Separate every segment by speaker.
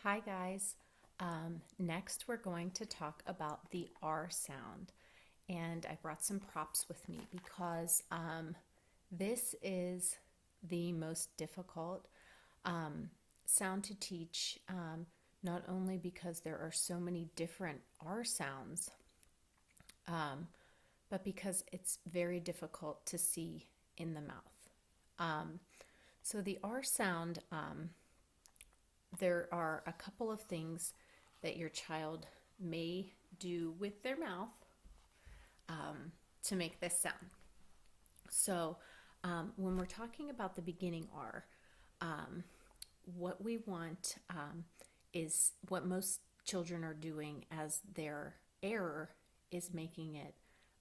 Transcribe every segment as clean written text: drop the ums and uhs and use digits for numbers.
Speaker 1: Hi guys. Next we're going to talk about the R sound, and I brought some props with me because this is the most difficult sound to teach, not only because there are so many different R sounds, um, but because it's very difficult to see in the mouth. So the R sound, there are a couple of things that your child may do with their mouth to make this sound. So, when we're talking about the beginning R, what we want is what most children are doing as their error is making it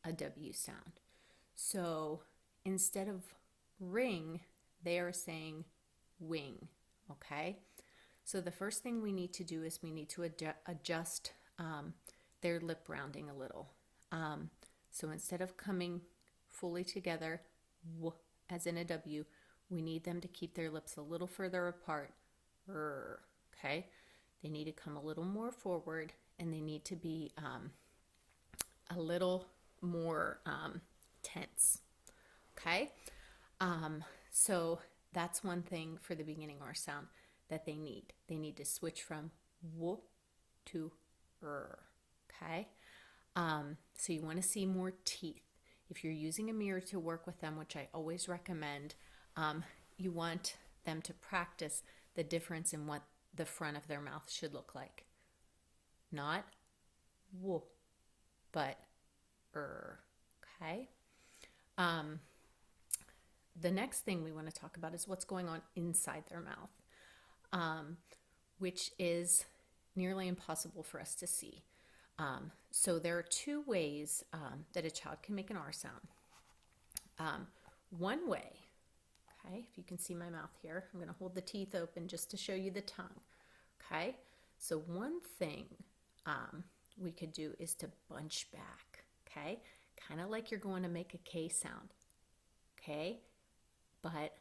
Speaker 1: a W sound. So, instead of ring, they are saying wing, okay? So the first thing we need to do is we need to adjust their lip rounding a little. So instead of coming fully together, w, as in a W, we need them to keep their lips a little further apart. Okay? They need to come a little more forward, and they need to be a little more tense. Okay? So that's one thing for the beginning R sound that they need. They need to switch from w to okay? So you want to see more teeth. If you're using a mirror to work with them, which I always recommend, you want them to practice the difference in what the front of their mouth should look like. Not w, but okay? The next thing we want to talk about is what's going on inside their mouth. Which is nearly impossible for us to see. So there are two ways that a child can make an R sound. One way, okay, if you can see my mouth here, I'm going to hold the teeth open just to show you the tongue. Okay, so one thing we could do is to bunch back, okay, kind of like you're going to make a K sound, okay, but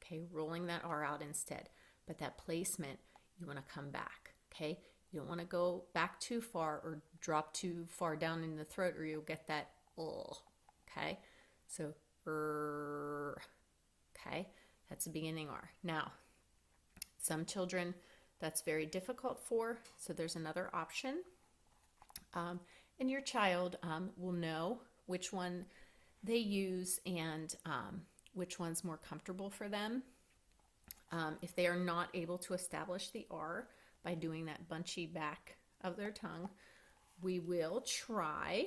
Speaker 1: okay, rolling that R out instead. But that placement, you want to come back, okay? You don't want to go back too far or drop too far down in the throat, or you'll get that okay? So, okay, that's the beginning R. Now, some children that's very difficult for, so there's another option. And your child will know which one they use and which one's more comfortable for them. If they are not able to establish the R by doing that bunchy back of their tongue, we will try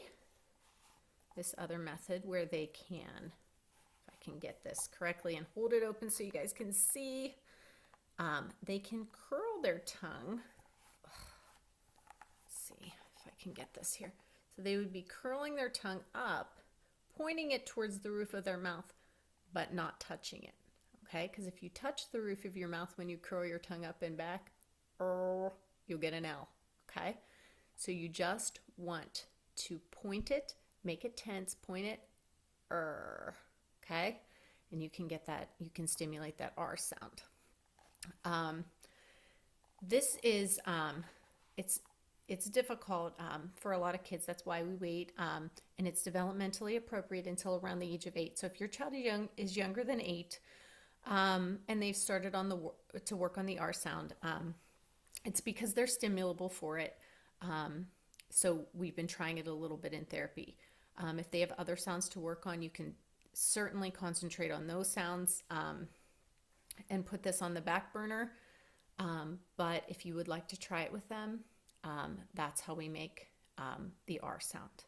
Speaker 1: this other method where they can, if I can get this correctly and hold it open so you guys can see, they can curl their tongue. Let's see if I can get this here. So they would be curling their tongue up, pointing it towards the roof of their mouth, but not touching it. Okay, because if you touch the roof of your mouth when you curl your tongue up and back, you'll get an L. Okay, so you just want to point it, make it tense, point it, okay, and you can get that, you can stimulate that R sound. This is, it's difficult for a lot of kids. That's why we wait, and it's developmentally appropriate until around the age of 8. So if your child is younger than 8, and they've started to work on the R sound, it's because they're stimulable for it. So we've been trying it a little bit in therapy. If they have other sounds to work on, you can certainly concentrate on those sounds and put this on the back burner. But if you would like to try it with them, that's how we make the R sound.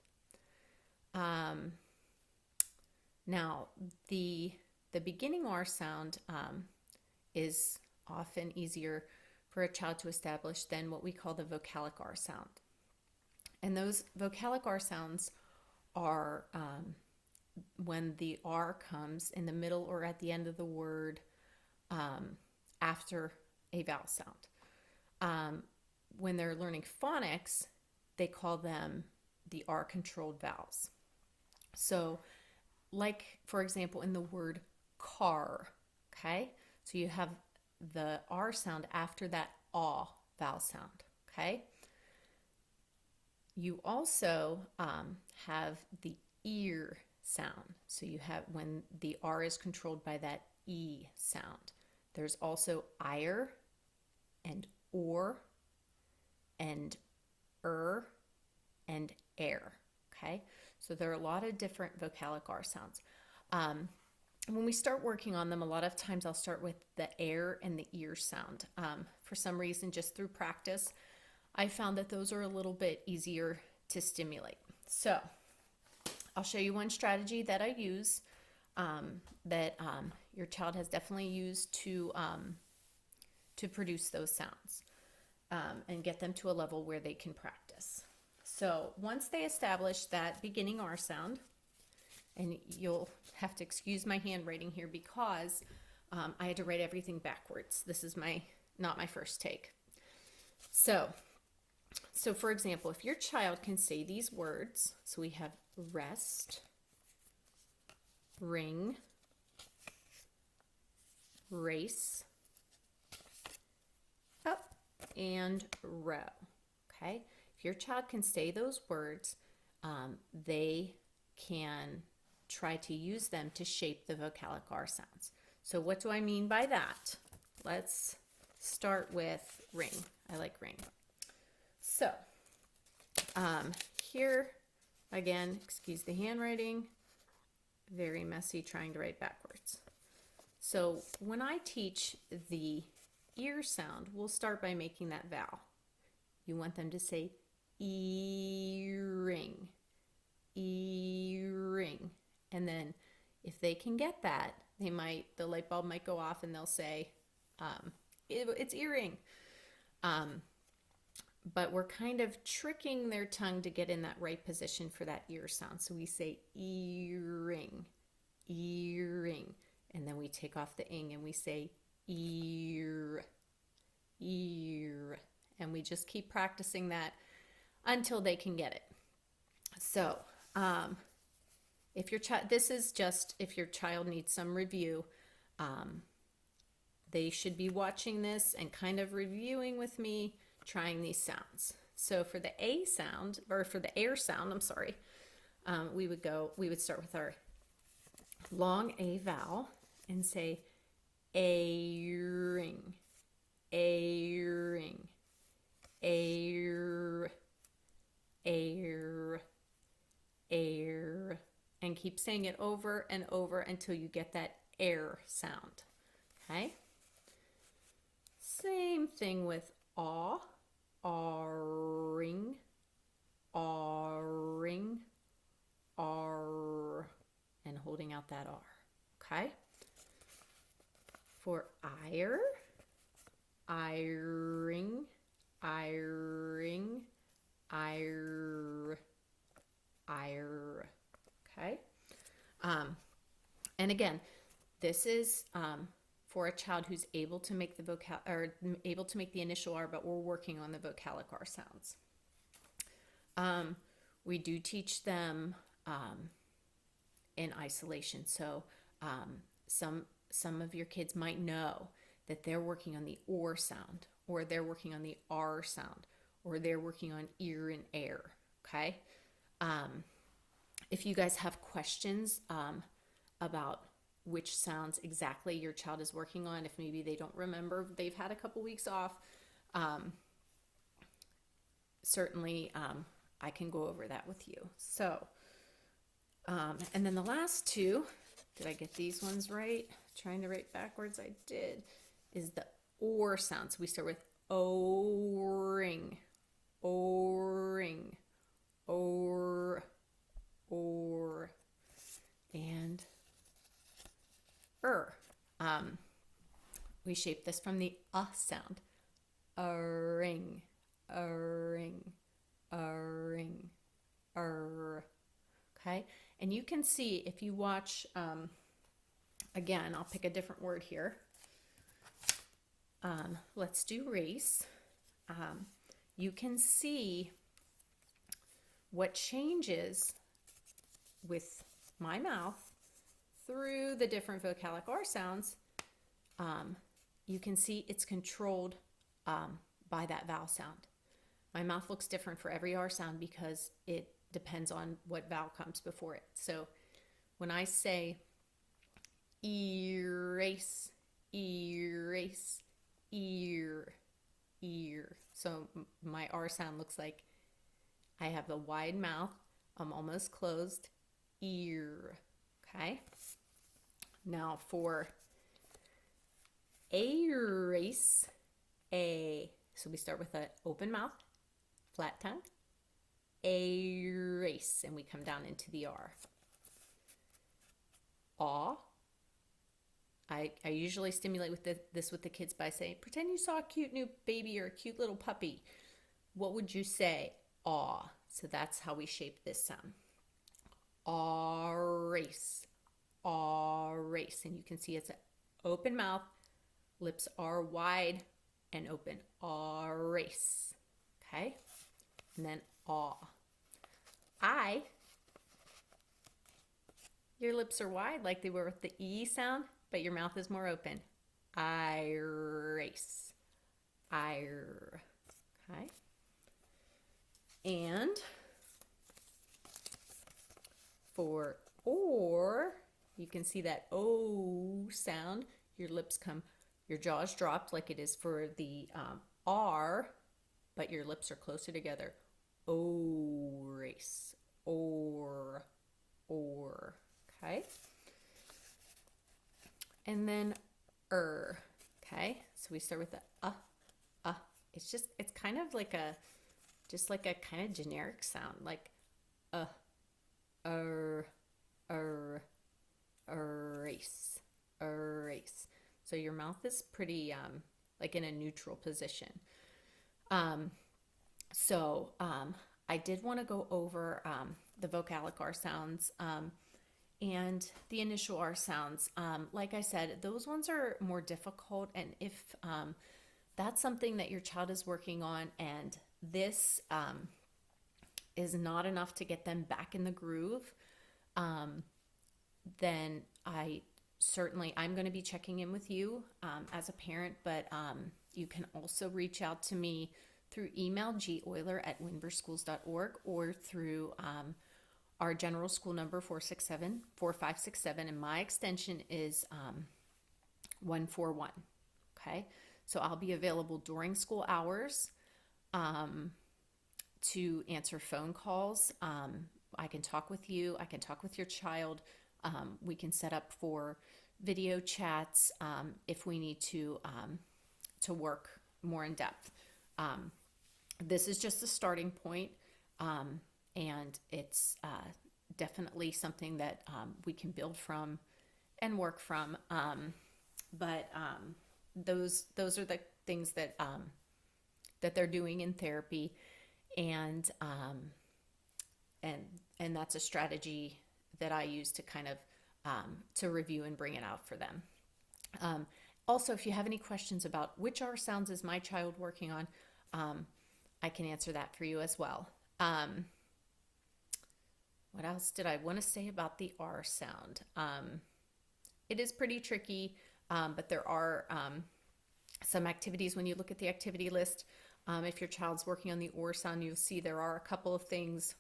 Speaker 1: Now, the beginning R sound is often easier for a child to establish than what we call the vocalic R sound. And those vocalic R sounds are when the R comes in the middle or at the end of the word after a vowel sound. When they're learning phonics, they call them the R-controlled vowels. So, like, for example, in the word car, okay? So you have the R sound after that aw vowel sound, okay? You also have the ear sound. So you have when the R is controlled by that E sound. There's also ire and or and and air, okay? So there are a lot of different vocalic R sounds. When we start working on them, a lot of times I'll start with the air and the ear sound. For some reason, just through practice, I found that those are a little bit easier to stimulate. So I'll show you one strategy that I use that your child has definitely used to produce those sounds and get them to a level where they can practice. So once they establish that beginning R sound, and you'll have to excuse my handwriting here because I had to write everything backwards. This is not my first take. So for example, if your child can say these words, so we have rest, ring, race, up, and row, okay? If your child can say those words, they can try to use them to shape the vocalic R sounds. So what do I mean by that? Let's start with ring. I like ring. So here, again, excuse the handwriting, very messy trying to write backwards. So when I teach the ear sound, we'll start by making that vowel. You want them to say earring, earring. And then if they can get that, the light bulb might go off and they'll say, it's earring. But we're kind of tricking their tongue to get in that right position for that ear sound. So we say earring, earring. And then we take off the ing and we say ear, ear. And we just keep practicing that until they can get it. So, if your child needs some review, they should be watching this and kind of reviewing with me, trying these sounds. So for the A sound, or for the air sound, I'm sorry, we would start with our long A vowel and say a-ring, a-ring, air, air, air, and keep saying it over and over until you get that air sound, okay? Same thing with aw, r-ring, r-ring, r, and holding out that R, okay? For ire, I-ring, I-ring, ire, ire, okay? And again, this is for a child who's able to make the initial R, but we're working on the vocalic R sounds. We do teach them in isolation. So some of your kids might know that they're working on the OR sound, or they're working on the R sound, or they're working on ear and air, okay? If you guys have questions about which sounds exactly your child is working on, if maybe they don't remember, they've had a couple weeks off, certainly I can go over that with you. So, and then the last two, did I get these ones right? Trying to write backwards, I did, is the OR sound. So we start with O-ring, O-ring, or, and we shape this from the sound. A-ring, a-ring, a-ring, okay? And you can see if you watch, again, I'll pick a different word here. Let's do race. You can see what changes with my mouth through the different vocalic R sounds. you can see it's controlled by that vowel sound. My mouth looks different for every R sound because it depends on what vowel comes before it. So when I say erase, erase, ear, ear. So my R sound looks like I have the wide mouth, I'm almost closed, ear, okay? Now for erase, A. So we start with an open mouth, flat tongue, erase, and we come down into the R. Aw. I usually stimulate with this with the kids by saying, pretend you saw a cute new baby or a cute little puppy. What would you say? Aw. So that's how we shape this sound. Race. Race. And you can see it's an open mouth, lips are wide and open. Race. Okay? And then aw. I. Your lips are wide like they were with the E sound, but your mouth is more open. Race. Okay? And for or, you can see that O sound. Your lips come, your jaw's dropped like it is for the R, but your lips are closer together. O race. Or. Okay? And then okay? So we start with the It's kind of like a kind of generic sound, like erase. So your mouth is pretty like in a neutral position. I did want to go over the vocalic R sounds and the initial R sounds. Like I said, those ones are more difficult, and if that's something that your child is working on and this is not enough to get them back in the groove, then I'm going to be checking in with you as a parent, but you can also reach out to me through email, goiler@winburschools.org, or through our general school number, 467-4567, and my extension is 141. Okay, so I'll be available during school hours to answer phone calls. I can talk with you. I can talk with your child. We can set up for video chats if we need to work more in depth. This is just a starting point, and it's definitely something that we can build from and work from. But those are the things that they're doing in therapy, and that's a strategy that I use to kind of to review and bring it out for them. Also, if you have any questions about which R sounds is my child working on, I can answer that for you as well. What else did I want to say about the R sound? It is pretty tricky, but there are some activities when you look at the activity list. If your child's working on the OR sound, you'll see there are a couple of things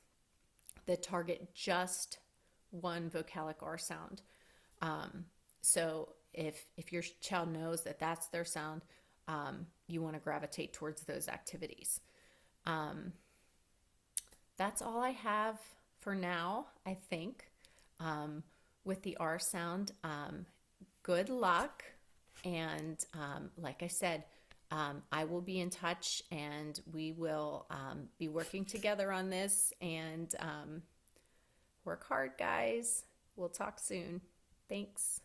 Speaker 1: that target just one vocalic R sound. So if your child knows that that's their sound, you want to gravitate towards those activities. That's all I have for now, I think, with the R sound. Good luck. And like I said, I will be in touch, and we will be working together on this, and work hard, guys. We'll talk soon. Thanks.